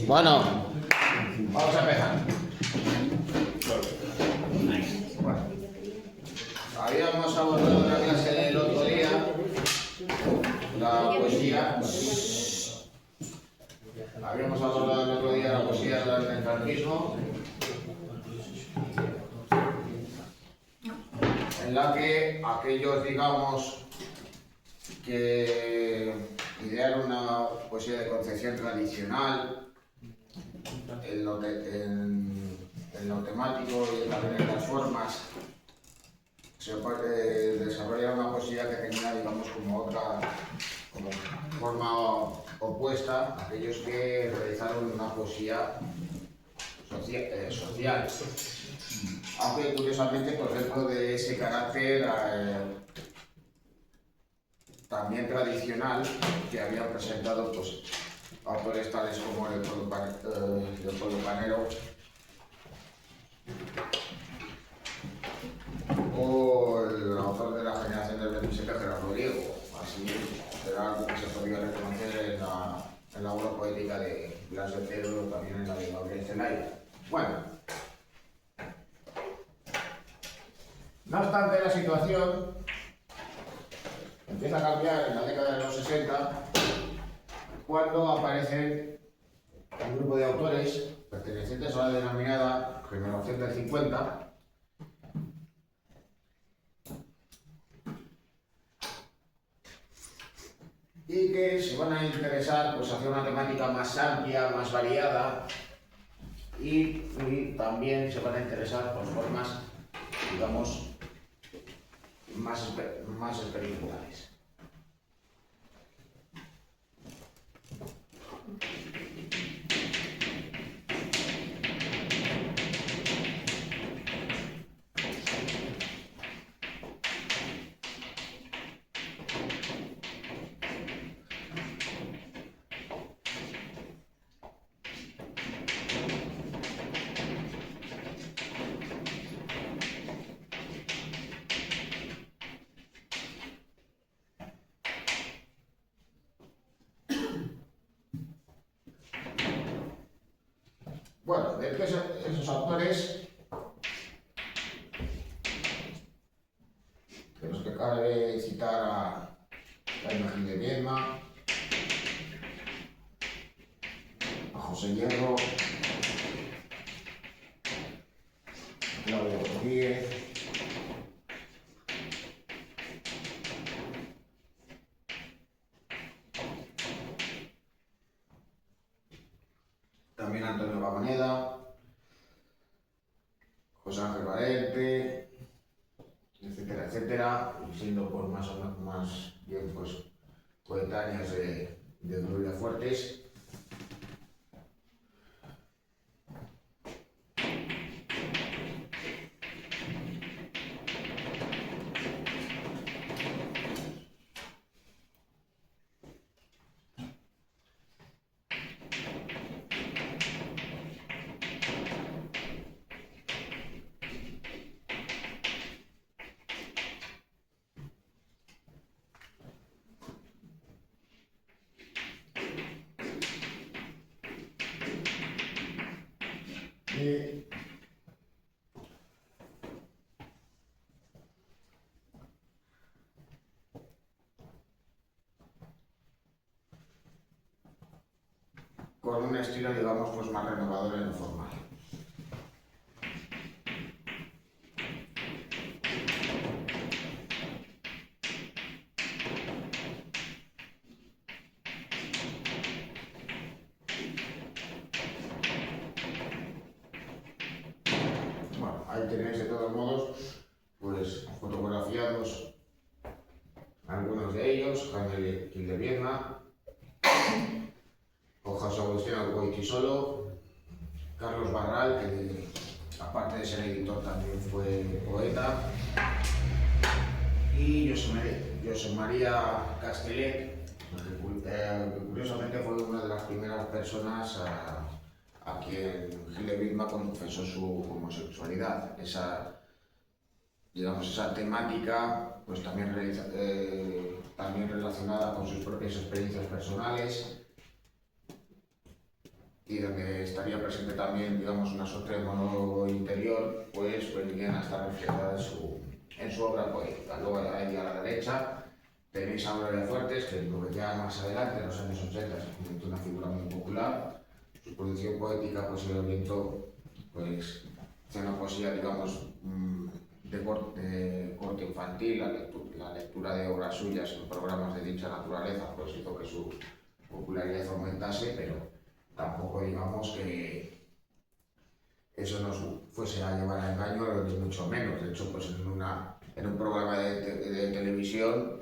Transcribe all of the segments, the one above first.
Bueno, vamos a empezar. Bueno, habíamos abordado en la clase del otro día la poesía. Habíamos abordado el otro día la poesía del franquismo, en la que aquellos, digamos, que idearon una poesía de concepción tradicional en lo temático y también en las formas, se desarrollaron una poesía que tenía, digamos, como forma opuesta a aquellos que realizaron una poesía social, aunque curiosamente por dentro de ese carácter también tradicional que habían presentado pues autores tales como Leopoldo Panero o el autor de la generación del 27, Gerardo Diego. Así será algo que se podría reconocer en la obra poética de Blas de Pedro, también en la de Gabriel Zelaya. Bueno, no obstante, la situación empieza a cambiar en la década de los 60 cuando aparecen un grupo de autores pertenecientes a la denominada Generación del 50 y que se van a interesar pues, hacia una temática más amplia, más variada y también se van a interesar por formas, digamos, más experimentales. Bueno, de esos autores, de los que cabe citar a Jaime Gil de Viedma, a José Hierro, a Claudio Rodríguez, también a Antonio Vagoneda, José Ángel Valente, etcétera, etcétera, y siendo por más bien pues coetáneas de Gloria Fuertes. Con un estilo, digamos, pues más renovador en lo formal. Bueno, ahí tenéis de todos modos, pues fotografiados algunos de ellos, Jaime Gil de Viedma, o José Agustín Goytisolo, Carlos Barral, que aparte de ser editor también fue poeta, y José María Castellet, que curiosamente fue una de las primeras personas a quien Gil de Viedma confesó su homosexualidad. Esa temática pues también relacionada con sus propias experiencias personales y donde estaría presente también, digamos, una suerte de monólogo interior, pues vendrían a estar reflejadas en su obra poética. Luego ahí a la derecha tenéis a Aurelia Fuertes, que ya más adelante, en los años 80, se convirtió en una figura muy popular. Su producción poética pues, se orientó pues, hacia una poesía, digamos, de corte infantil. La lectura de obras suyas en programas de dicha naturaleza pues, hizo que su popularidad aumentase, pero tampoco digamos que eso nos fuese a llevar a engaño, ni mucho menos. De hecho, pues en un programa de televisión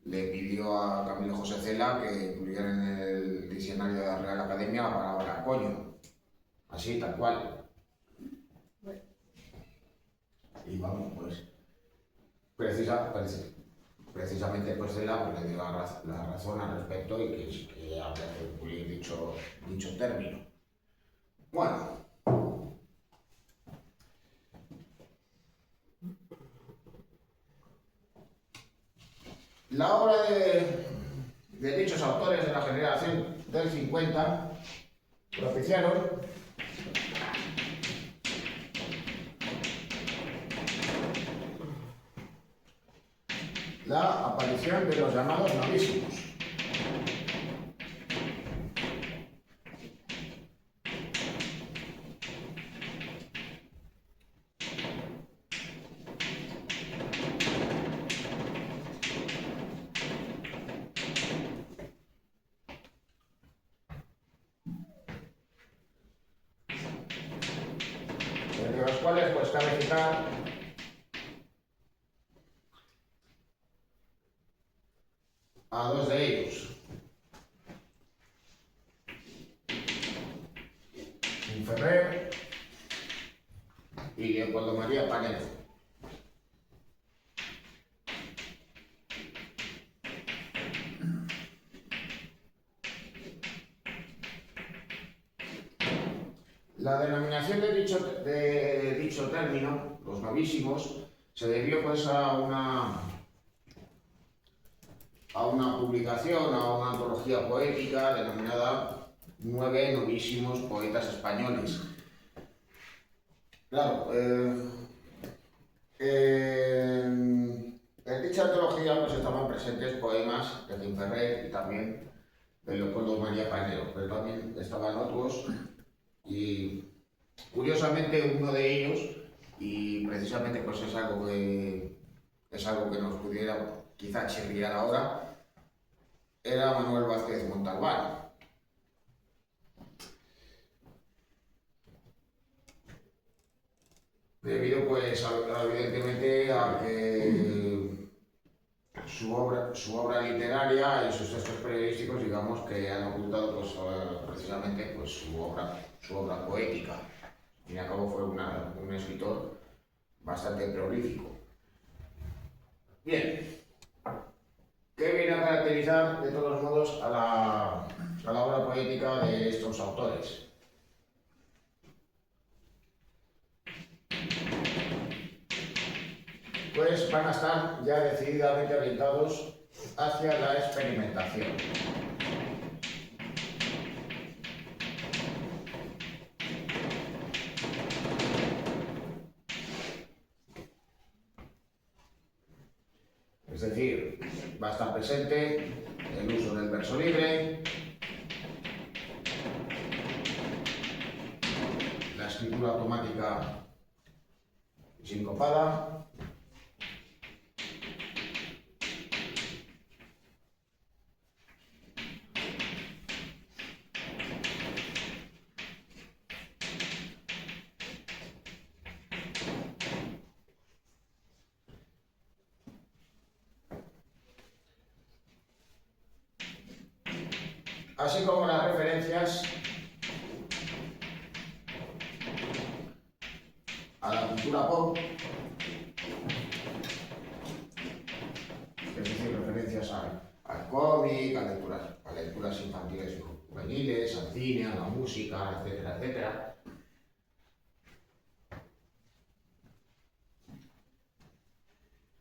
le pidió a Camilo José Cela que incluyera en el diccionario de la Real Academia la palabra coño. Así, tal cual. Y vamos, pues, precisamente pues Cela pues, le dio la razón al respecto y que había que cumplir dicho término. Bueno. La obra de dichos autores de la generación del 50 propiciaron la aparición de los llamados novísimos. Entre los cuales pues cabe citar a dos de ellos. Ferrer y Leopoldo María Panedo. La denominación de dicho término, los novísimos, se debió pues a una publicación, a una antología poética denominada 9 novísimos poetas españoles. Claro, en dicha antología pues, estaban presentes poemas de Ferrer y también de Leopoldo María Panedo, pero también estaban otros y curiosamente uno de ellos, y precisamente pues es algo que nos pudiera quizá chirriar ahora, era Manuel Vázquez Montalbán. Debido pues evidentemente a que su obra literaria y sus textos periodísticos digamos que han ocultado pues, precisamente pues, su obra poética. Al fin y al cabo fue un escritor bastante prolífico. Bien, ¿qué viene a caracterizar de todos modos a la obra poética de estos autores? Pues van a estar ya decididamente orientados hacia la experimentación. Es decir, va a estar presente el uso del verso libre, la escritura automática sincopada, así como las referencias a la cultura pop, es decir, referencias al cómic, a lecturas infantiles y juveniles, al cine, a la música, etcétera, etcétera.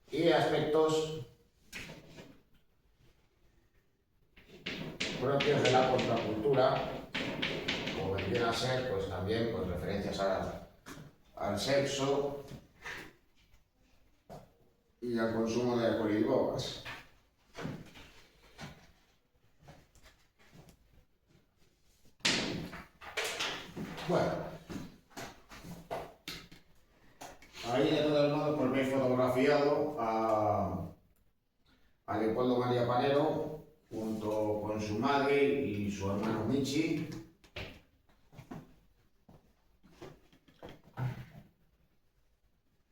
Y aspectos propios de la contracultura, como vendría viene a ser pues también pues, referencias al sexo y al consumo de alcohol y drogas. Bueno, ahí de todos modos pues me he fotografiado a Leopoldo María Panero junto con su madre y su hermano Michi.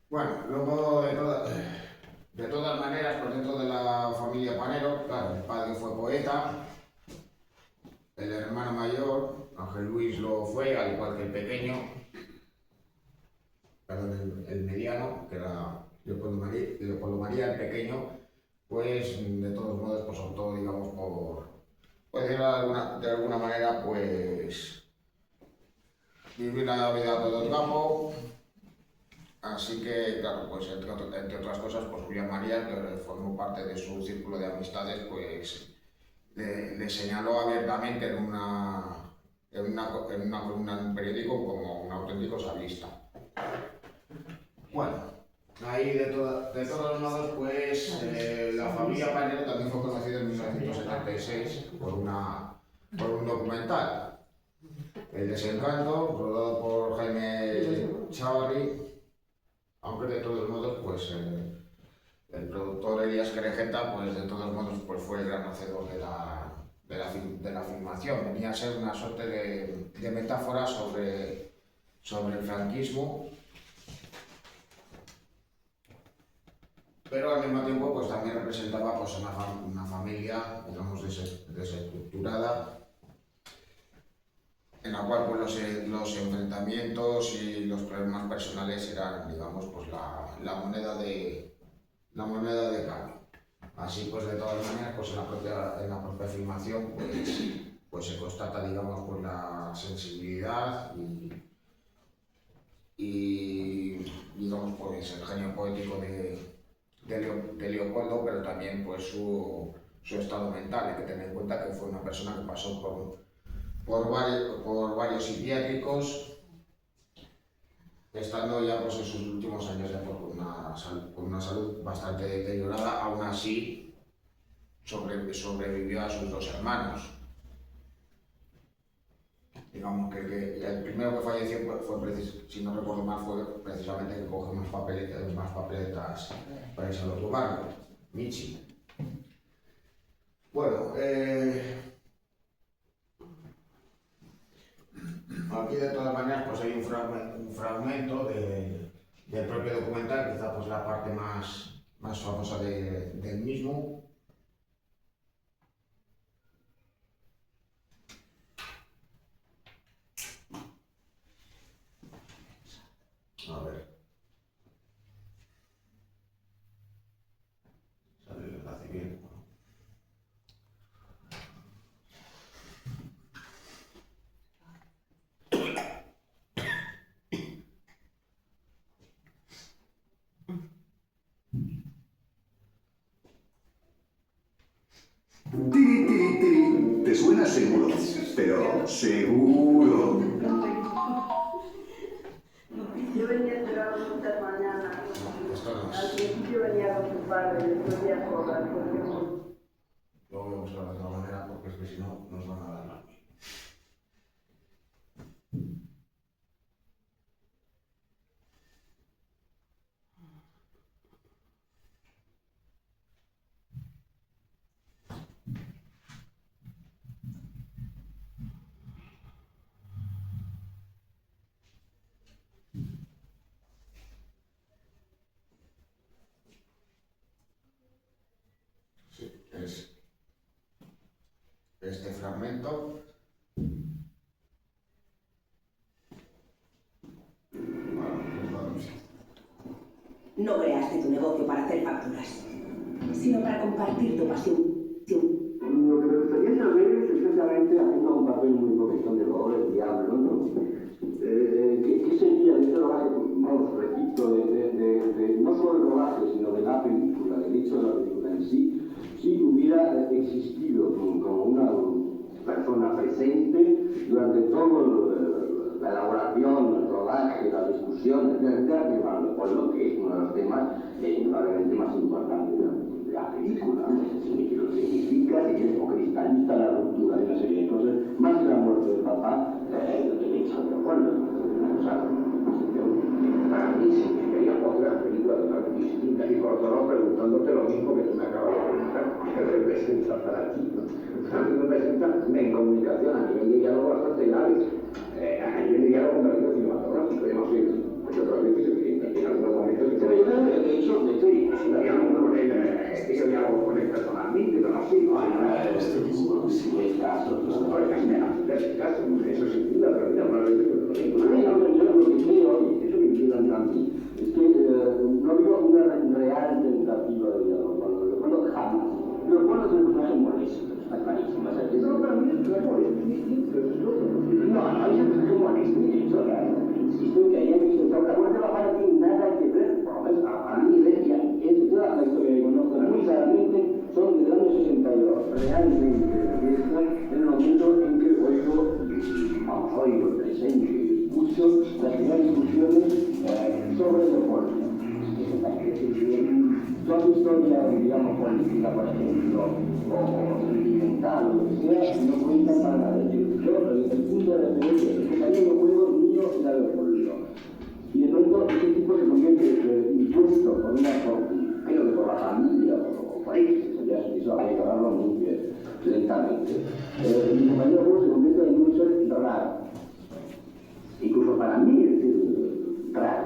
Bueno, luego de todas maneras, pues dentro de la familia Panero, claro, el padre fue poeta, el hermano mayor, Ángel Luis, lo fue, al igual que el pequeño, perdón, el mediano, que era Leopoldo María, el pequeño, pues de todos modos, pues optó, digamos, por decirlo de alguna manera, pues vivir la vida a todo el campo. Así que, claro, pues entre otras cosas, pues Julián María, que formó parte de su círculo de amistades, pues le señaló abiertamente en una columna en un periódico como un auténtico sablista. Bueno, ahí de todos modos, pues la familia Panero también fue conocida en 1976 por un documental, El Desencanto, rodado por Jaime Chávarri, aunque de todos modos, pues el productor Elías Querejeta, pues de todos modos, pues fue el gran hacedor de la filmación. Venía a ser una suerte de metáfora sobre el franquismo, pero al mismo tiempo pues también representaba pues una familia, digamos, desestructurada, en la cual pues los enfrentamientos y los problemas personales eran, digamos, pues la moneda de cambio. Así pues, de todas maneras, pues en la propia filmación pues se constata, digamos, pues la sensibilidad y digamos, pues el genio poético de Leopoldo, pero también pues su estado mental. Hay que tener en cuenta que fue una persona que pasó por varios psiquiátricos, estando ya pues, en sus últimos años ya con una salud bastante deteriorada. Aún así sobrevivió a sus dos hermanos. Digamos que el primero que falleció fue si no recuerdo mal, fue precisamente que cogió más papeletas para irse al otro barco, Michi. Bueno, aquí de todas maneras pues hay un fragmento del propio documental, quizá pues la parte más famosa del mismo. A ver. Sale el enlace bien. Tiri, tiri, tiri. ¿Te suena seguro? Pero seguro. Yo venía a esperar muchas mañanas. Al principio venía con su padre, después ya sola. Lo voy a buscar de otra manera porque es que si no nos van a dar la mía. Sí, es este fragmento. No creaste tu negocio para hacer facturas, sino para compartir tu pasión. Lo que me gustaría saber es exactamente, haciendo un papel muy coquetón de lo del diablo, ¿no? ¿Qué sería de este rodaje, vamos, repito, no solo el rodaje, sino de la película, del hecho de la película en sí, si hubiera existido como una persona presente durante todo la elaboración, el rodaje, las discusiones, etcétera, llevarlo por lo que es uno de los temas indudablemente más importantes de la película. No sé si lo significa, si quieres, o cristaliza la ruptura de una serie de cosas, más que la muerte del papá, el derecho de acuerdo. O sea, para mí significaría otra película totalmente distinta y por otro lado preguntándote lo mismo que tú me acabas de preguntar, ¿qué representa para ti? Representa una incomunicación a nivel de diálogo bastante grave, a nivel de diálogo con el cinematográfico, yo no sé, pues otras veces en algunos momentos que se yo de hecho, diálogo con él personalmente, pero no sé, si es caso, no es caso, eso sin duda, pero mira, una vez yo lo que creo, y eso me entiendan a mí, es que no ha habido una real tentativa de diálogo con los recuerdos jamás. Los recuerdos es un personaje molesto, está clarísimo. No, para mí es molesto, distinto, eso es otro. No, es un personaje molesto, de hecho, insisto en que ahí hay que la muerte de la no tiene nada que ver, por lo menos a mí, es toda la historia que conozco muy claramente, son del año 62, realmente, en el momento en que oigo el presente y escucho las primeras discusiones sobre el deporte. Toda historia, digamos, política, por ejemplo, o sentimental, o lo que sea, no cuenta para nada. El punto de referencia es que también los juegos míos y la de político. Y de pronto ese tipo se convierte impuesto por creo que por la familia o por X, eso habría que hablarlo muy lentamente. Mi compañero de juego se convierte en un ser raro. Incluso para mí es raro.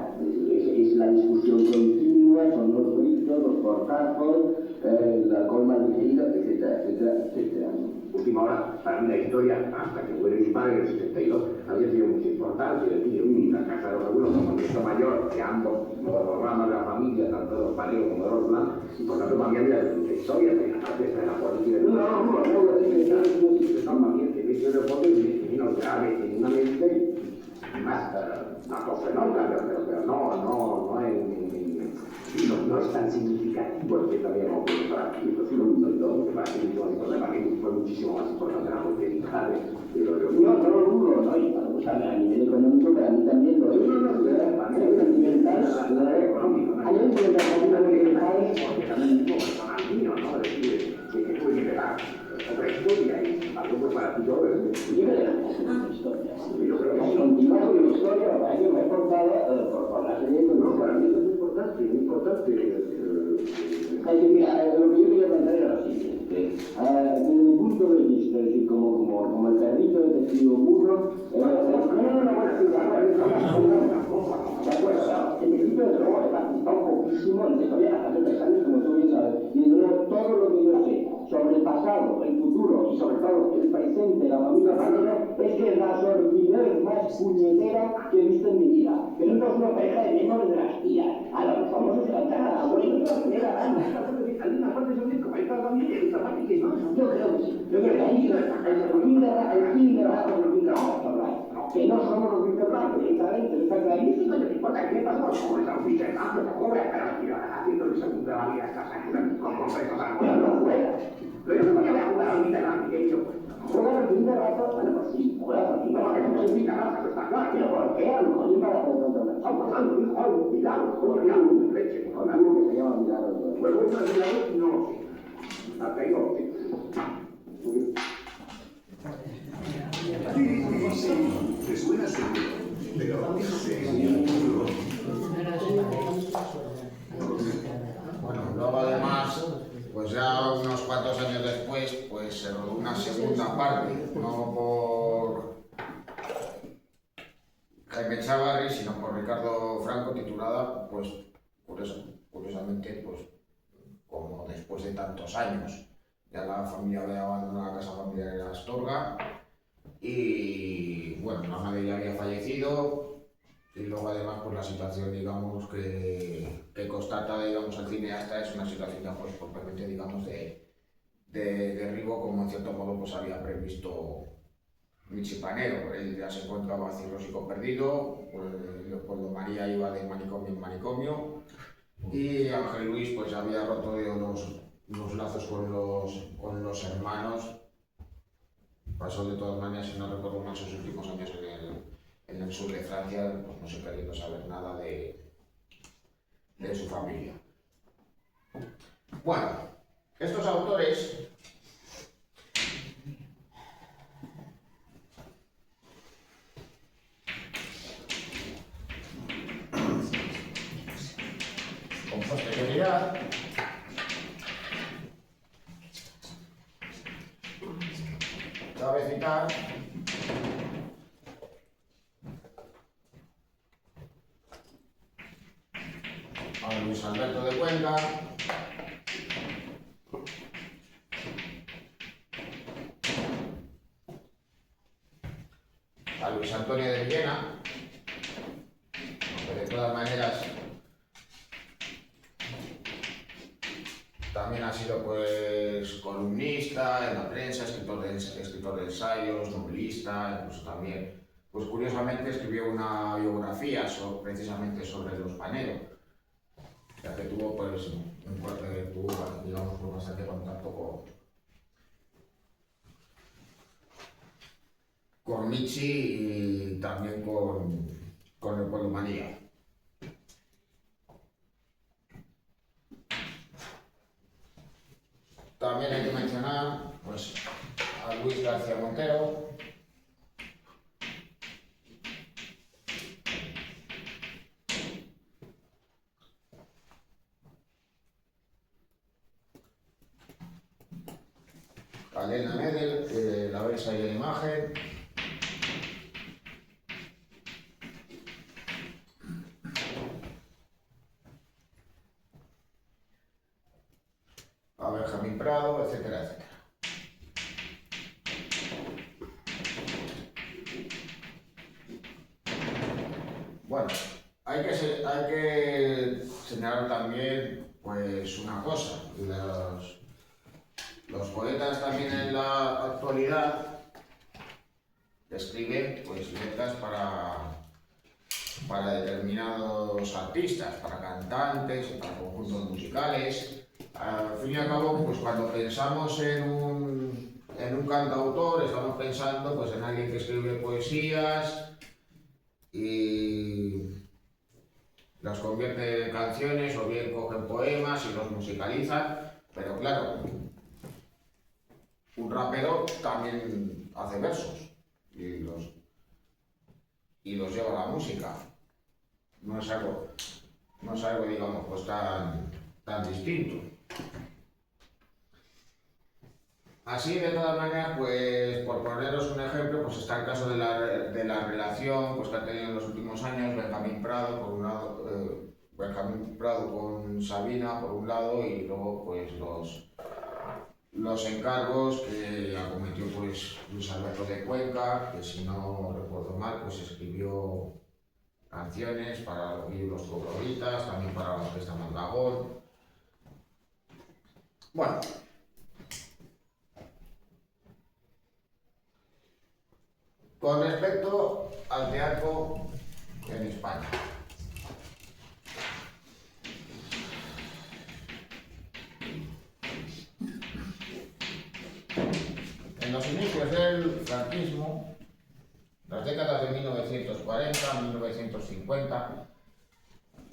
Es la discusión continua, son los gritos, los portazos, la colma digerida, etcétera, etcétera, etcétera. Última hora, para mí la historia, hasta que muere mi padre en el 72, había sido mucho importante. La casa de los abuelos, como nieto mayor de ambos ramas de la familia, tanto de los paneos como de los blancos, y por tanto me había mirado mucha historia, de la parte de la política. No, más bien que me dio de fondo y menos grave en una mente más patofenómica, pero no es tan significativo que también para ti, pues lo para ti para mí fue muchísimo más importante la muerte de mi padre. No lo dudo, ¿no? Y para pues, a nivel económico para mí también lo es. A nivel sentimental, a nivel sentimental, porque también es personal mío, ¿no? Es decir, que tuve que pegar otra historia y algo pues para ti todo es historia. Yo creo que continuar con la historia, para que me he contado por la serie. No, para mí es importante, muy importante. Mira, lo que yo quería plantear era lo siguiente. Desde mi punto de vista, es decir, como el perrito de testigo burro, en principio, desde luego, he participado poquísimo en la historia hace 3 años, como tú bien sabes. Y desde luego, todo lo que yo sé sobre el pasado, el futuro y sobre todo el presente de la familia Valero es que es la sordidez más puñetera que he visto en mi vida. Que son todos una pareja de miembros de las tías, a los famosos que cantan a la abuela, hay una parte sobre como esta familia y otra parte que no. Yo creo que sí. Yo creo que ahí el fin de la que no somos los Peter Pan, directamente, está clarísimo, no importa qué pasó, como es un Peter Pan, pero haciendo el segundo de la vida estas años, con consejos a no juega. Pero yo no voy a jugar al Peter Pan, que yo juega al Peter Pan, bueno, pues sí, juega al Peter Pan, que no se Peter Pan, está claro, pero ¿por qué? A lo mejor yo para estamos pasando, hijo, algo, milagro, coño, algo, leche, con algo que se llama milagro. Pues bueno, milagro, no lo sé. Hasta ahí no lo sé. Sí, te suena seguro, pero seguro. Bueno, luego además, pues ya unos cuantos años después, pues se rodó una segunda parte, no por Jaime Chávarri, sino por Ricardo Franco, titulada, pues, por eso, curiosamente, pues, como después de tantos años. Ya la familia había abandonado la casa familiar de Astorga y, bueno, la madre ya había fallecido y luego además pues la situación, digamos, que constata, digamos, el cineasta es una situación ya pues propiamente, digamos, de derribo, como en cierto modo pues había previsto Michi Panero. Él ya se encontraba cirrósico perdido, pues, Leopoldo María iba de manicomio en manicomio y Ángel Luis pues había roto los lazos con los hermanos. Pasó de todas maneras, si no recuerdo mal, sus últimos años en el el sur de Francia, pues no se queriendo saber nada de su familia. Bueno, estos autores con posterioridad cabe citar a Luis Alberto de Cuenca, a Luis Antonio de Villena, aunque de todas maneras también ha sido pues columnista en la prensa, escritor de ensayos, novelista, incluso también, pues curiosamente escribió una biografía precisamente sobre los Panero, ya que tuvo pues digamos pues, bastante contacto con Nietzsche y también con el Polimanía. También hay que mencionar pues, a Luis García Montero, a Elena Medel, La Versa y la Imagen, a Benjamín Prado, etcétera, etcétera. Bueno, hay que señalar también pues una cosa, los poetas también en la actualidad escriben pues letras para determinados artistas, para cantantes, para conjuntos musicales. Al fin y al cabo, pues cuando pensamos en un cantautor, estamos pensando pues, en alguien que escribe poesías y los convierte en canciones o bien cogen poemas y los musicalizan, pero claro, un rapero también hace versos y los lleva a la música. No es algo digamos, pues tan distinto. Así, de todas maneras, pues por poneros un ejemplo, pues está el caso de la relación pues, que ha tenido en los últimos años Benjamín Prado, por un lado, Benjamín Prado con Sabina, por un lado, y luego pues los encargos que acometió pues Luis Alberto de Cuenca, que si no recuerdo mal, pues escribió canciones para los trogloditas, también para la orquesta Mondragón. Bueno, con respecto al teatro en España. En los inicios del franquismo, las décadas de 1940, 1950,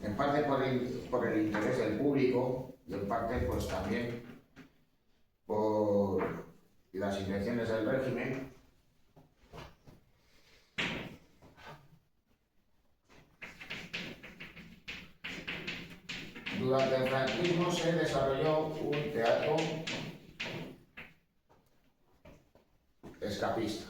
en parte por el interés del público y en parte pues también por las intenciones del régimen, durante el franquismo se desarrolló un teatro escapista.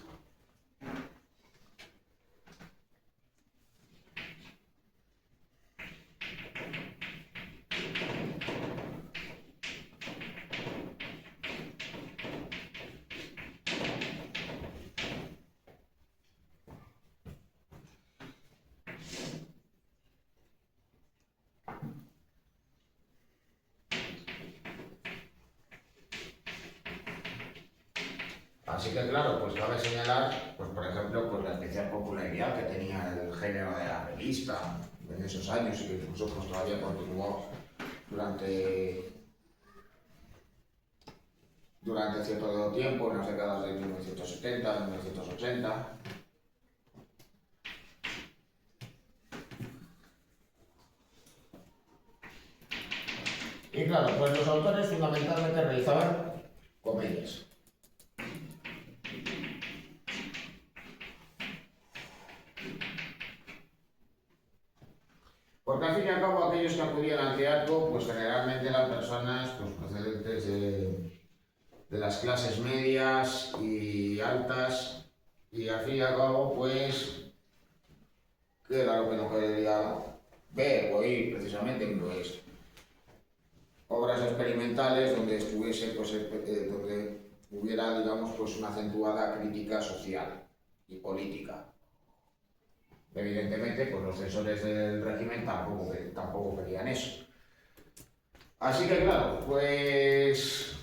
Así que claro, pues cabe señalar, pues por ejemplo, pues la especial popularidad que tenía el género de la revista en esos años y que incluso pues, todavía continuó durante cierto tiempo, en las décadas de 1970, 1980. claro, pues los autores fundamentalmente realizaban comedias. Porque al fin y al cabo aquellos que acudían al teatro, pues generalmente eran personas pues, procedentes de las clases medias y altas, y al fin y al cabo, pues, que era lo que no quería ver o oír precisamente, pues, obras experimentales donde estuviese, pues, donde hubiera, digamos, pues una acentuada crítica social y política. Evidentemente, pues los censores del régimen tampoco querían eso. Así que claro, pues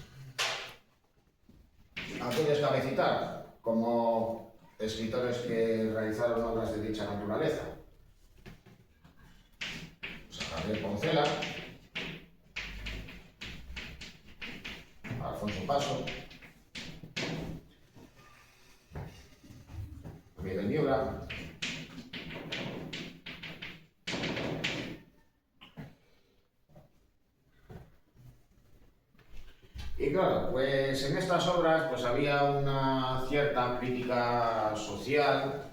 hay que descabecitar como escritores que realizaron obras de dicha naturaleza. Pues a Javier Poncela, a Alfonso Paso, a Miguel Miura, y claro, pues en estas obras pues había una cierta crítica social,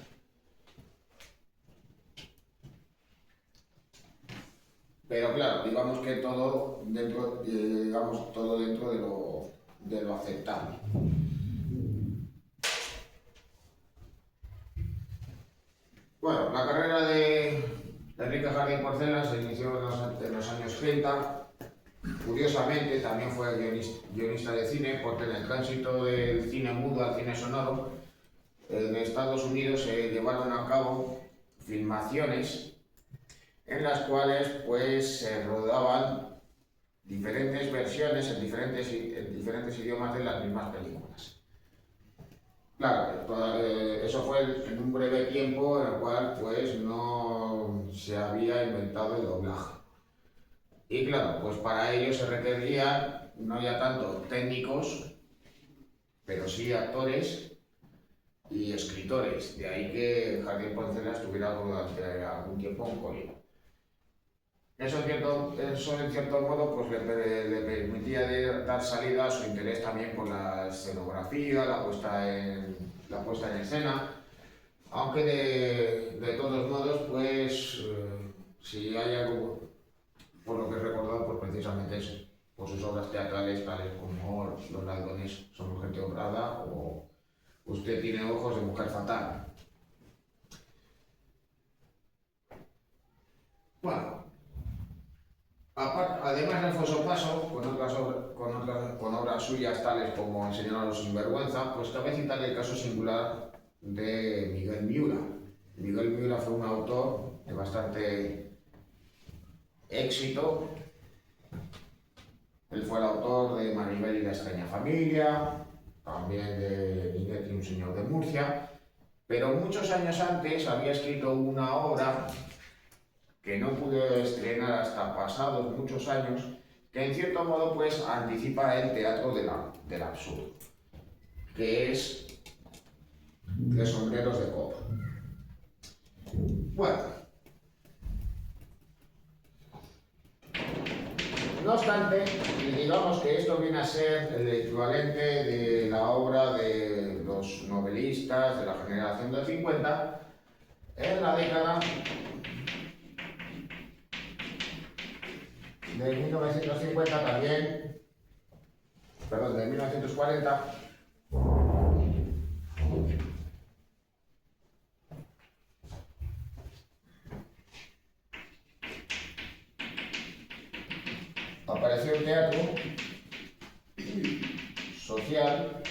pero claro, digamos que todo dentro, de lo aceptable. Bueno, la carrera de Enrique Jardín Porcela se inició en los años 30. Curiosamente, también fue guionista de cine, porque en el tránsito del cine mudo al cine sonoro, en Estados Unidos se llevaron a cabo filmaciones en las cuales pues, se rodaban diferentes versiones en diferentes idiomas de las mismas películas. Claro, eso fue en un breve tiempo en el cual pues, no se había inventado el doblaje. Y claro, pues para ello se requerían no ya tanto técnicos, pero sí actores y escritores. De ahí que Jardín Porcela estuviera durante algún tiempo en Corea. Eso en cierto modo pues, le permitía dar salida a su interés también por la escenografía, la puesta en escena. Aunque de todos modos, pues si hay algo por lo que he recordado, pues precisamente eso, por sus obras teatrales tales como Los ladrones son gente honrada o Usted tiene ojos de mujer fatal. Bueno, además de Alfonso Paso, con obras suyas tales como Enseñar a los sinvergüenza, pues cabe citar el caso singular de Miguel Miura. Miguel Miura fue un autor de bastante éxito. Él fue el autor de Maribel y la extraña familia, también de Miguel y un señor de Murcia, pero muchos años antes había escrito una obra que no pudo estrenar hasta pasados muchos años, que en cierto modo pues anticipa el teatro del absurdo, que es de Sombreros de Copa. Bueno, no obstante, digamos que esto viene a ser el equivalente de la obra de los novelistas de la generación del 50 en la década de 1950 también, perdón, de 1940, apareció el teatro social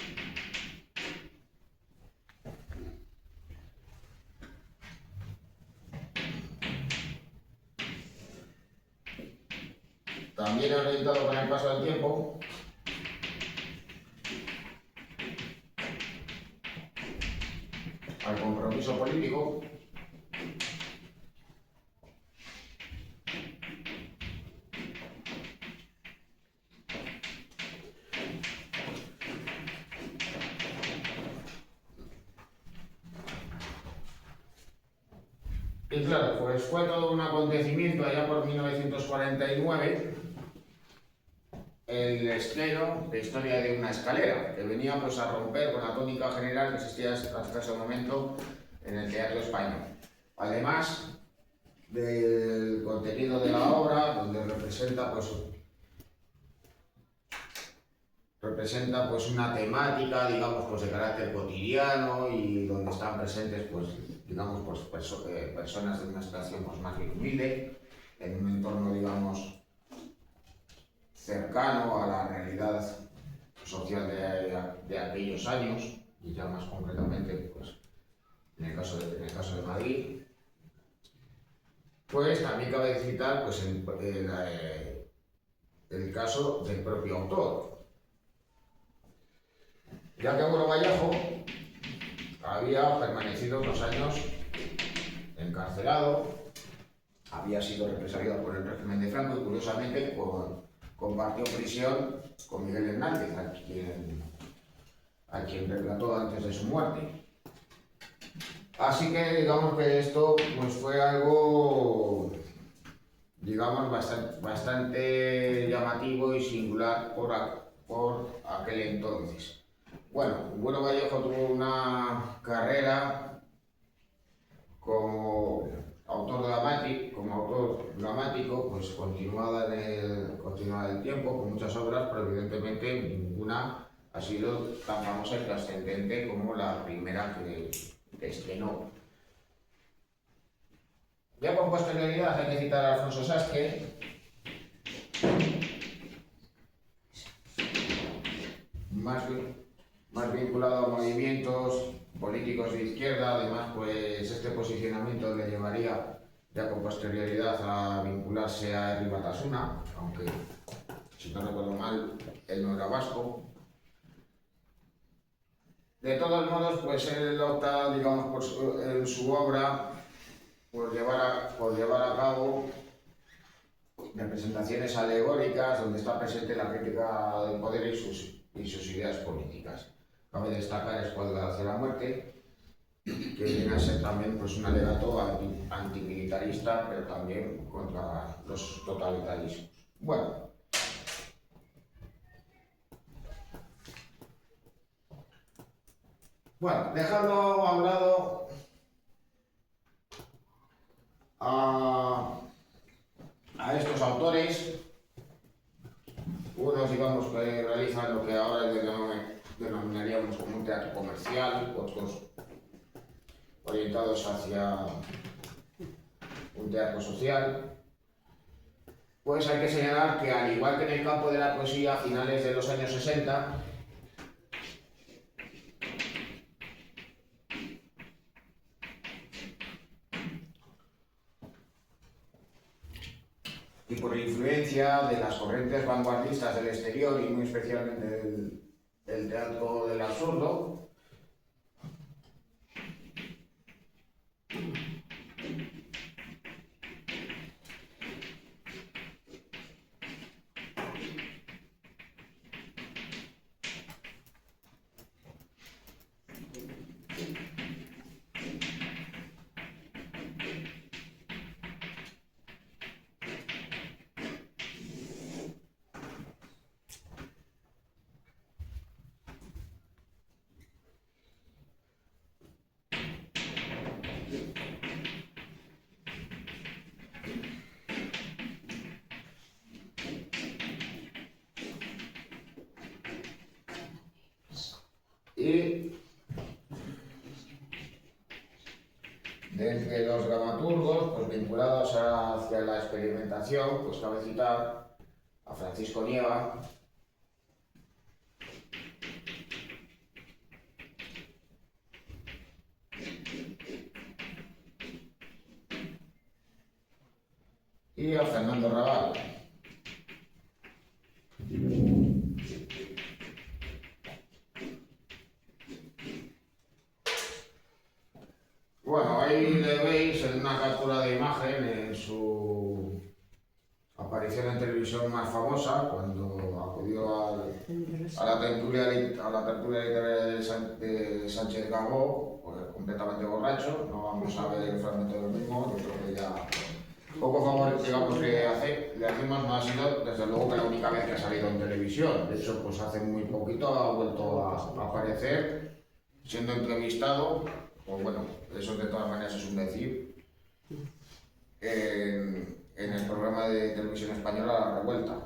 también orientado con el paso del tiempo al compromiso político, y claro, pues fue todo un acontecimiento allá por 1949, el estreno de Historia de una escalera, que venía pues a romper con la tónica general que existía hasta ese momento en el teatro español. Además del contenido de la obra, donde representa una temática, digamos, pues de carácter cotidiano, y donde están presentes, pues, digamos, pues, personas de una situación pues, más bien humilde, en un entorno, digamos, cercano a la realidad social de aquellos años, y ya más concretamente, pues, en el caso de Madrid. Pues también cabe citar pues, el caso del propio autor, ya que Bueno Vallejo había permanecido 2 años encarcelado, había sido represaliado por el régimen de Franco y curiosamente compartió prisión con Miguel Hernández, a quien retrató antes de su muerte. Así que digamos que esto pues, fue algo, digamos, bastante llamativo y singular por aquel entonces. Bueno, Bueno Vallejo tuvo una carrera como autor dramático, pues continuada en el tiempo, con muchas obras, pero evidentemente ninguna ha sido tan famosa y trascendente como la primera que estrenó. Ya con posterioridad hay que citar a Alfonso Sastre, más vinculado a movimientos políticos de izquierda. Además, pues este posicionamiento le llevaría ya con posterioridad a vincularse a Herri Batasuna, aunque, si no recuerdo mal, él no era vasco. De todos modos, pues él opta, digamos, en su obra por llevar a cabo representaciones alegóricas donde está presente la crítica del poder y sus ideas políticas. Cabe destacar Escuadra hacia la muerte, que viene a ser también pues, un alegato antimilitarista, pero también contra los totalitarismos. Bueno, dejando a un lado a estos autores, unos digamos que realizan lo que ahora denominaríamos como un teatro comercial, otros orientados hacia un teatro social, pues hay que señalar que al igual que en el campo de la poesía a finales de los años 60, y por influencia de las corrientes vanguardistas del exterior y muy especialmente del teatro del absurdo, y de entre los dramaturgos pues vinculados hacia la experimentación, pues cabe citar a Francisco Nieva, y a Fernando Raval. Bueno, ahí le veis en una captura de imagen en su aparición en televisión más famosa, cuando acudió a la tertulia literaria de Sánchez Gabó, pues, completamente borracho. No vamos a ver el fragmento del mismo, yo creo que ya poco favor, digamos, que le hacemos no ha sido, desde luego, que la única vez que ha salido en televisión. De hecho, pues hace muy poquito ha vuelto a aparecer, siendo entrevistado, pues bueno, eso de todas maneras es un decir, en el programa de televisión española La Revuelta.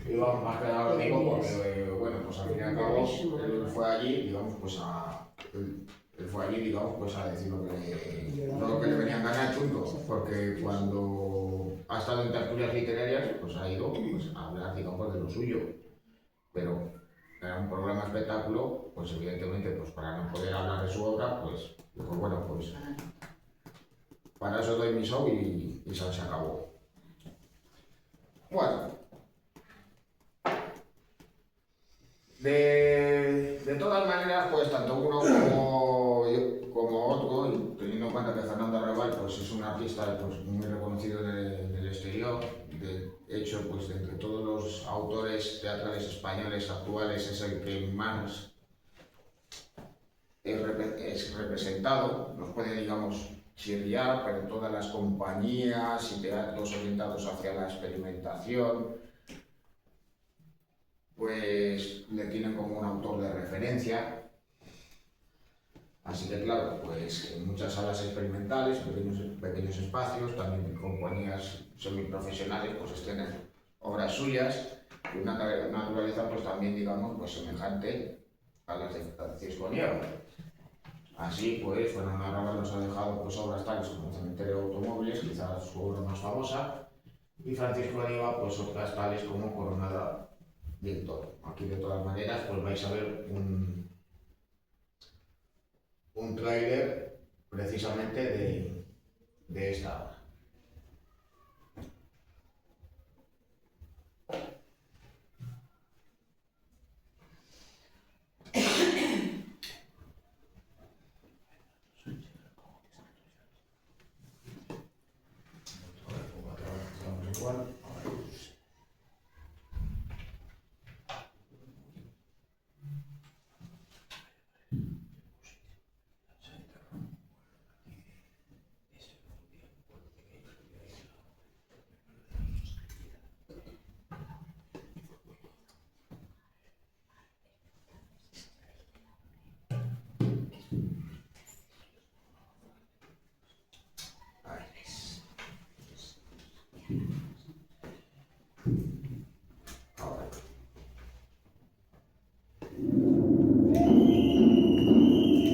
Y vamos, más que nada lo digo porque, bueno, pues al fin y al cabo, él fue allí, digamos, pues a decir lo que le venían ganas chuntos, porque cuando ha estado en tertulias literarias, pues ha ido pues, a hablar, digamos, de lo suyo, pero era un programa espectáculo, pues evidentemente, pues para no poder hablar de su obra, pues bueno, pues para eso doy mi show y se acabó. Bueno, de todas maneras, pues tanto uno como otro, y teniendo en cuenta que Fernando Arrabal pues, es un artista pues, muy reconocido en el exterior, de hecho, pues de entre todos los autores teatrales españoles actuales es el que más es representado, nos puede, digamos, chirriar, pero todas las compañías y teatros orientados hacia la experimentación pues le tienen como un autor de referencia. Así que claro, pues en muchas salas experimentales, pequeños espacios, también compañías semiprofesionales, pues estrenan obras suyas de una naturaleza pues también, digamos, pues semejante a las de Francisco Nieva. Así pues, Fernando Arrabal nos ha dejado pues, obras tales como Cementerio de Automóviles, quizás su obra más famosa, y Francisco Nieva, pues otras tales como Coronada del Toro. Aquí de todas maneras pues vais a ver un tráiler precisamente de esta obra.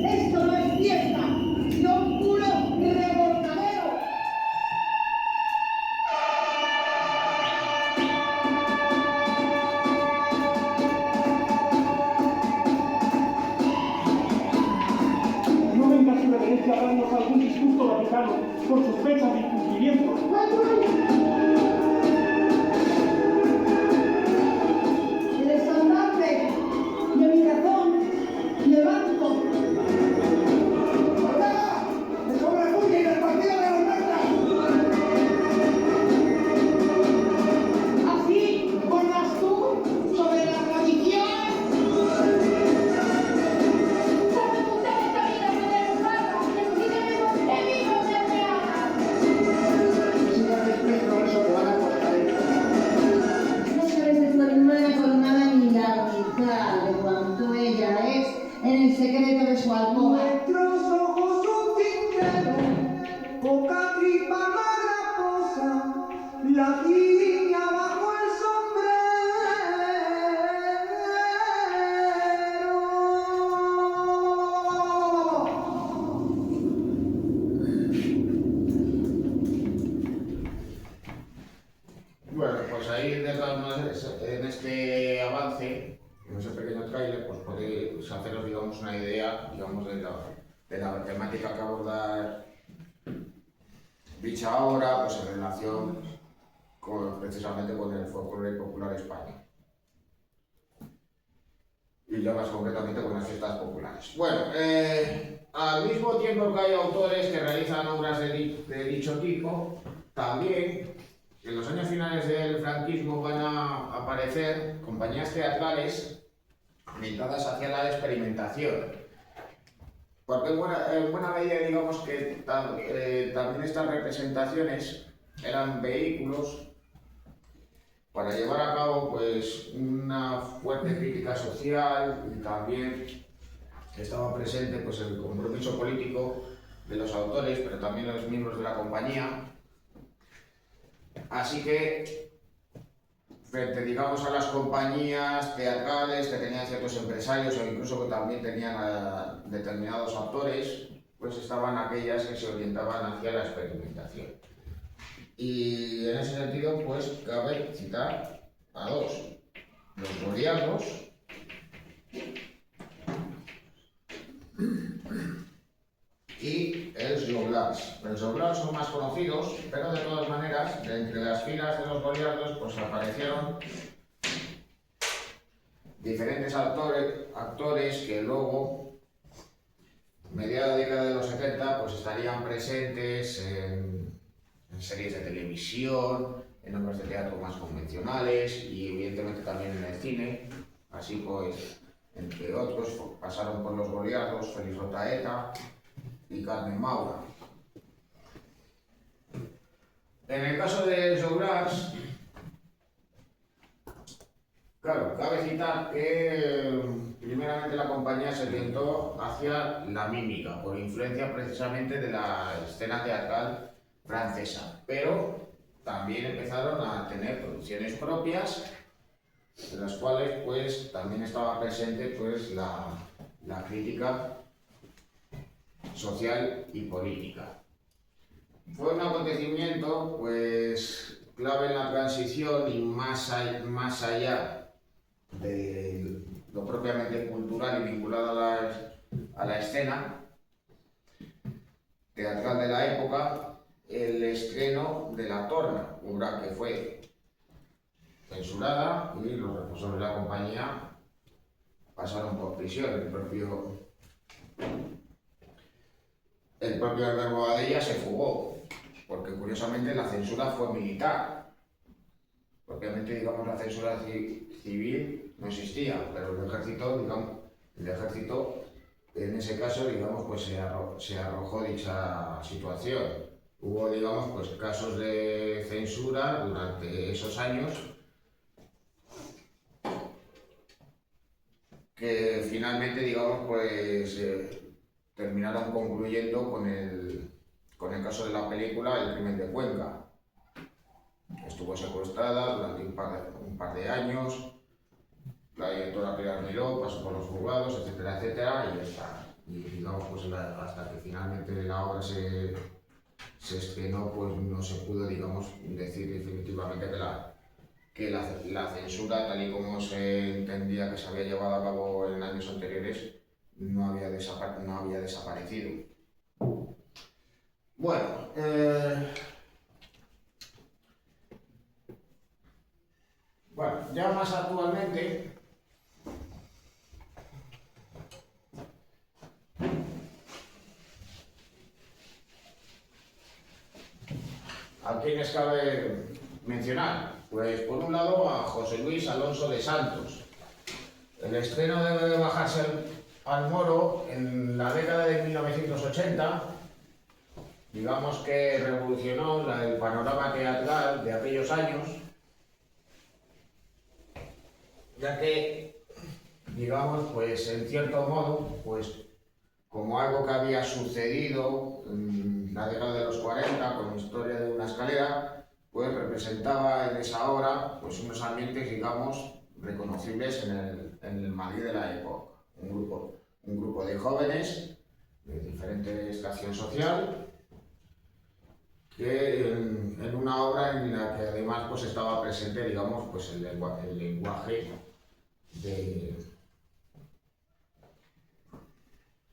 Esto no es fiesta, sino un puro revolcadero. No venga su reverencia a darnos algún disgusto vaticano por sus fechas de incumplimiento. El estandarte de mi razón levanto. ¡Ortega! ¡Me sobra el buque y del partido de las Bertas! Así borras tú sobre la tradición. Saben ustedes también la de plata, que si tenemos enemigos de real. Si no respeto eso que van a costar. No sabes de tu hermana Coronada ni la mitad de cuanto ella es en el secreto de su alcoba. Nuestros ojos son sinceros, poca tripa más raposa, la guiña bajo el Bueno, pues ahí de todas maneras, en este avance, en ese pequeño tráiler, pues podéis haceros, digamos, una idea, digamos, de la temática que abordar dicha obra, pues en relación precisamente con el folclore popular español. Y ya más concretamente con las fiestas populares. Bueno, al mismo tiempo que hay autores que realizan obras de dicho tipo, también en los años finales del franquismo van a aparecer compañías teatrales orientadas hacia la experimentación. Porque en buena medida, digamos que también estas representaciones eran vehículos para llevar a cabo pues una fuerte crítica social, y también estaba presente pues el compromiso político de los autores, pero también los miembros de la compañía. Así que, frente, digamos, a las compañías teatrales que tenían ciertos empresarios o incluso que también tenían a determinados actores, pues estaban aquellas que se orientaban hacia la experimentación. Y en ese sentido, pues cabe citar a dos: los Goliardos y el Joglars. Los Joglars son más conocidos, pero de todas maneras, de entre las filas de los Goliardos, pues aparecieron diferentes actores que luego, mediada la década de los 70, pues estarían presentes en series de televisión, en obras de teatro más convencionales y evidentemente también en el cine. Así pues, entre otros, pasaron por los Goliardos Félix Rotaeta y Carmen Maura. En el caso de Joglars, claro, cabe citar que primeramente la compañía se orientó hacia la mímica, por influencia precisamente de la escena teatral francesa, pero también empezaron a tener producciones propias, en las cuales pues también estaba presente pues la crítica social y política. Fue un acontecimiento pues clave en la transición y más allá de lo propiamente cultural y vinculado a la escena teatral de la época, el estreno de La Torna, obra que fue censurada y los responsables de la compañía pasaron por prisión. El propio Albert Boadella se fugó, porque curiosamente la censura fue militar. Propiamente, digamos, la censura civil no existía, pero el ejército en ese caso, digamos, pues se arrojó dicha situación. Hubo, digamos, pues casos de censura durante esos años que finalmente, digamos, pues terminaron concluyendo con el caso de la película El crimen de Cuenca. Estuvo secuestrada durante un par de años, la directora Pilar Miró pasó por los juzgados, etcétera, etcétera, y ya está. Y digamos, pues hasta que finalmente la obra se estrenó, pues no se pudo, digamos, decir definitivamente que la censura, tal y como se entendía que se había llevado a cabo en años anteriores, no había desaparecido. Bueno, ya más actualmente, ¿a quiénes cabe mencionar? Pues por un lado a José Luis Alonso de Santos. El estreno de Bajarse al Moro en la década de 1980, digamos que revolucionó el panorama teatral de aquellos años, ya que, digamos, pues en cierto modo, pues como algo que había sucedido en la década de los 40 con la historia de una escalera, pues representaba en esa obra pues unos ambientes, digamos, reconocibles en el Madrid de la época. Un grupo de jóvenes de diferente estación social, que en una obra en la que además pues estaba presente, digamos, pues el lenguaje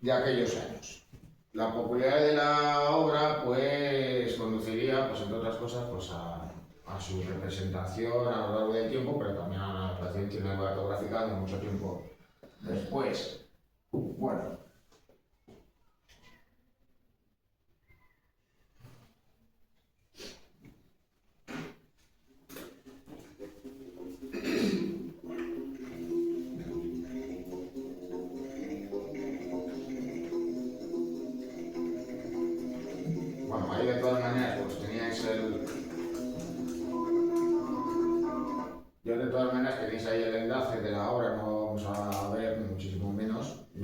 de aquellos años. La popularidad de la obra pues conduciría, pues entre otras cosas, pues a su representación a lo largo del tiempo, pero también a una adaptación cinematográfica de mucho tiempo después. Bueno,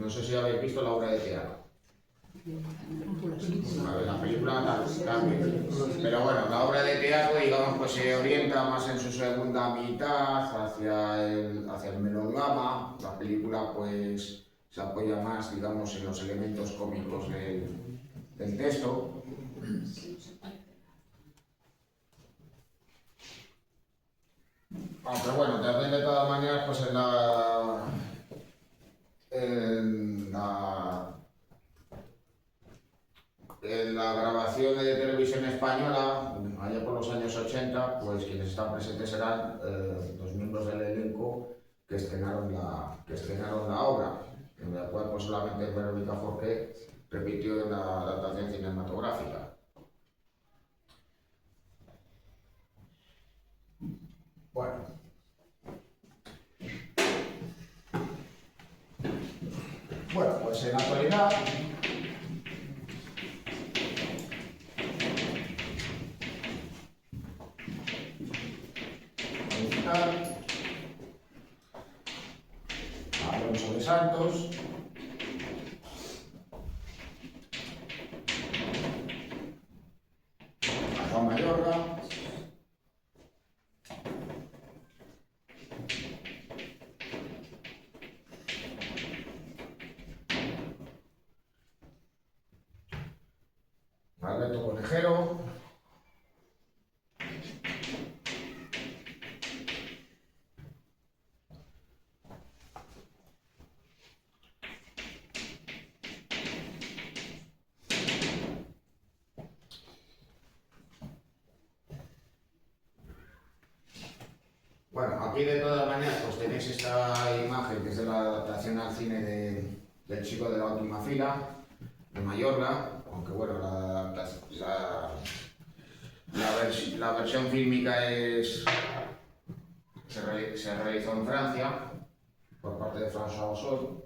no sé si habéis visto la obra de teatro. A ver, la película también. Pero bueno, la obra de teatro, digamos, pues se orienta más en su segunda mitad hacia el melodrama. La película, pues, se apoya más, digamos, en los elementos cómicos del texto. Aunque bueno, también de todas maneras, pues en la grabación de televisión española, allá por los años 80, pues quienes están presentes eran los miembros del elenco que estrenaron la obra, en la cual pues solamente Verónica Forqué repitió en la adaptación cinematográfica. Bueno, pues en la actualidad Alonso de Santos, a Juan Mayorga, Alberto Conejero, bueno, aquí de todas maneras pues tenéis esta imagen que es de la adaptación al cine del Chico de la última fila, de Mayorga, aunque bueno, la versión fílmica se realizó en Francia por parte de François Ozon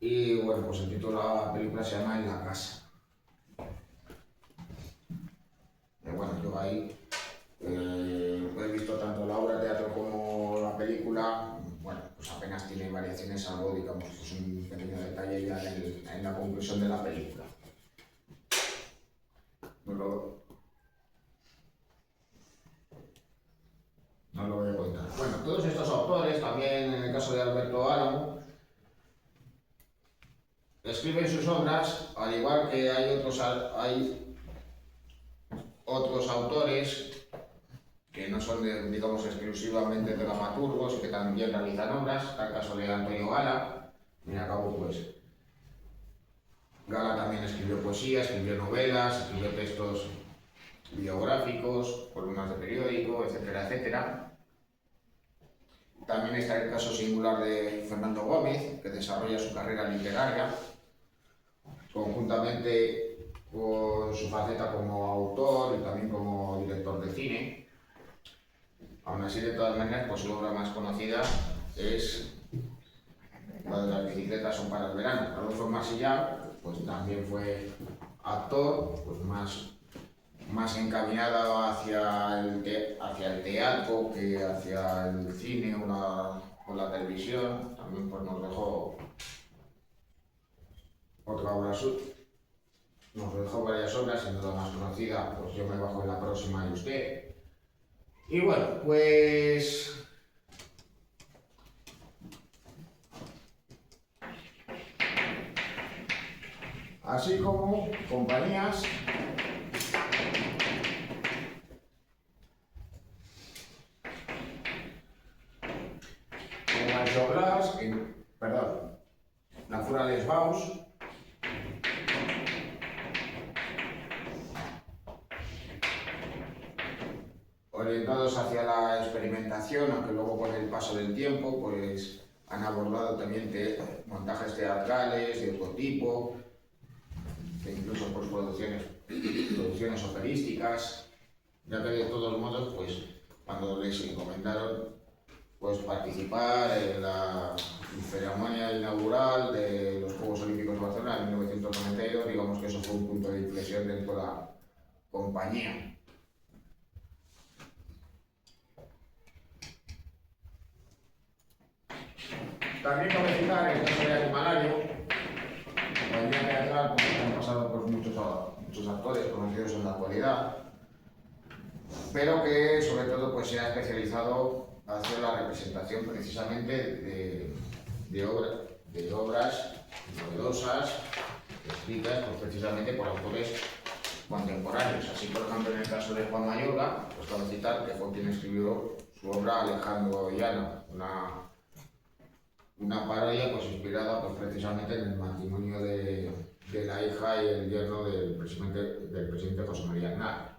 y bueno, pues el título de la película se llama En la casa. Bueno, yo ahí he visto tanto la obra de teatro como la película, bueno, pues apenas tiene variaciones, salvo, digamos, pues un pequeño detalle ya en la conclusión de la película. No lo voy a contar. Bueno, todos estos autores, también en el caso de Alberto Álamo, escriben sus obras, al igual que hay otros autores que no son, digamos, exclusivamente dramaturgos y que también realizan obras. Está el caso de Antonio Gala, y a cabo pues Gala también escribió poesía, escribió novelas, escribió textos biográficos, columnas de periódico, etcétera, etcétera. También está el caso singular de Fernando Gómez, que desarrolla su carrera literaria conjuntamente con su faceta como autor y también como director de cine. Aún así, de todas maneras, pues su obra más conocida es la de Las bicicletas son para el verano. Adolfo Marsillán, pues también fue actor, pues más encaminado hacia el teatro que hacia el cine o la televisión. También pues nos dejó otra obra nos dejó varias obras, siendo la más conocida, pues Yo me bajo en la próxima y usted. Y bueno, pues así como compañías como el Joglas, Naturales Baus, orientados hacia la experimentación, aunque luego con el paso del tiempo pues han abordado también montajes teatrales de otro tipo, que incluso por producciones operísticas, ya que de todos modos pues cuando les encomendaron pues participar en la ceremonia inaugural de los Juegos Olímpicos de Barcelona en 1992, digamos que eso fue un punto de inflexión dentro de la compañía. También cabe citar el caso de Animalario, compañía teatral que han pasado por muchos actores conocidos en la actualidad, pero que sobre todo pues, se ha especializado hacia la representación precisamente de obras novedosas, escritas pues, precisamente por autores contemporáneos. Así, por ejemplo, en el caso de Juan Mayorga, pues cabe citar que fue quien escribió su obra Alejandro y Ana, una parodia pues, inspirada pues, precisamente en el matrimonio de la hija y el yerno del presidente José María Aznar.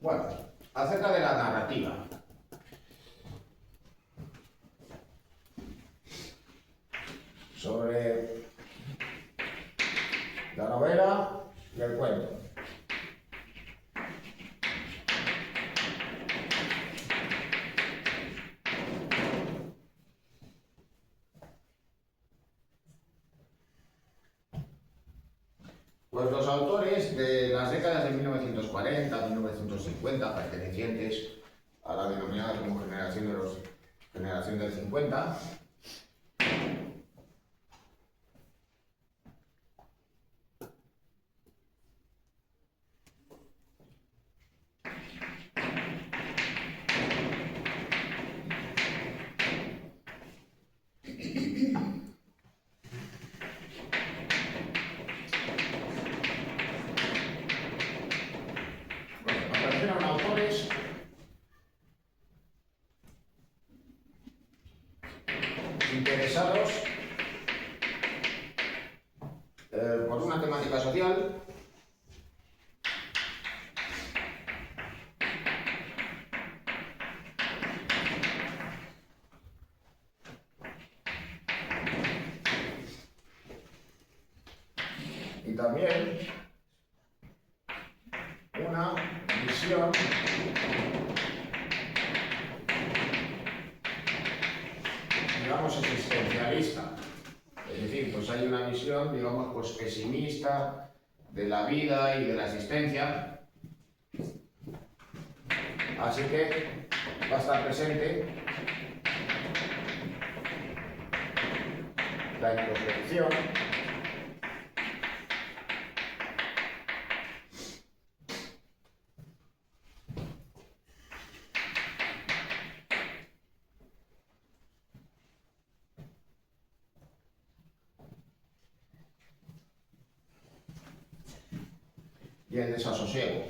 Bueno, acerca de la narrativa. Sobre la novela y el cuento. Pues los autores de las décadas de 1940 a 1950, pertenecientes a la denominada como generación del 50, aparecieron autores interesados por una temática social y también una visión digamos existencialista, es decir, pues hay una visión digamos pues pesimista de la vida y de la existencia, así que va a estar presente la introspección, y el desasosiego.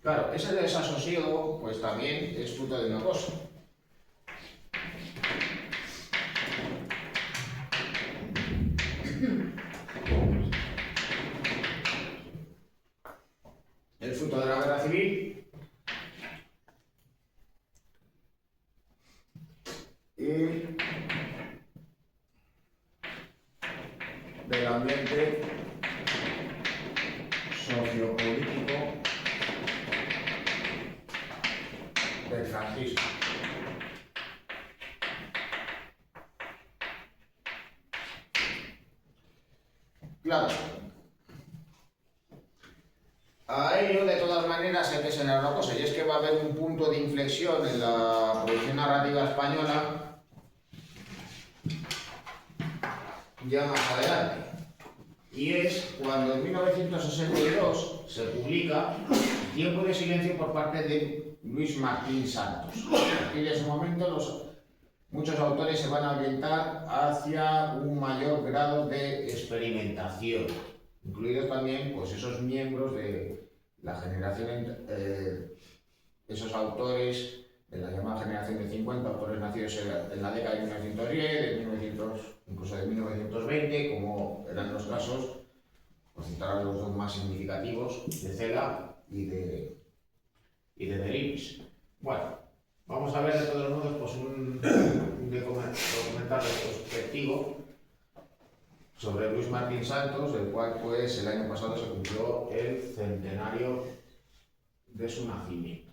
Claro, ese desasosiego pues también es fruto de una cosa. El fruto de la guerra civil y del ambiente sociopolítico del franquismo. Claro. A ello, de todas maneras, hay que señalar una cosa, y es que va a haber un punto de inflexión en la producción narrativa española ya más adelante. Y es cuando en 1962 se publica Tiempo de silencio por parte de Luis Martín Santos. A partir de ese momento muchos autores se van a orientar hacia un mayor grado de experimentación, incluidos también pues, esos miembros de la generación, esos autores de la llamada generación de 50, autores nacidos en la década de 1910, incluso de 1920, como eran los casos, por citar a los dos más significativos, de Cela y de Delibes. Bueno, vamos a ver de todos modos pues, un documental retrospectivo sobre Luis Martín Santos, del cual pues, el año pasado se cumplió el centenario de su nacimiento.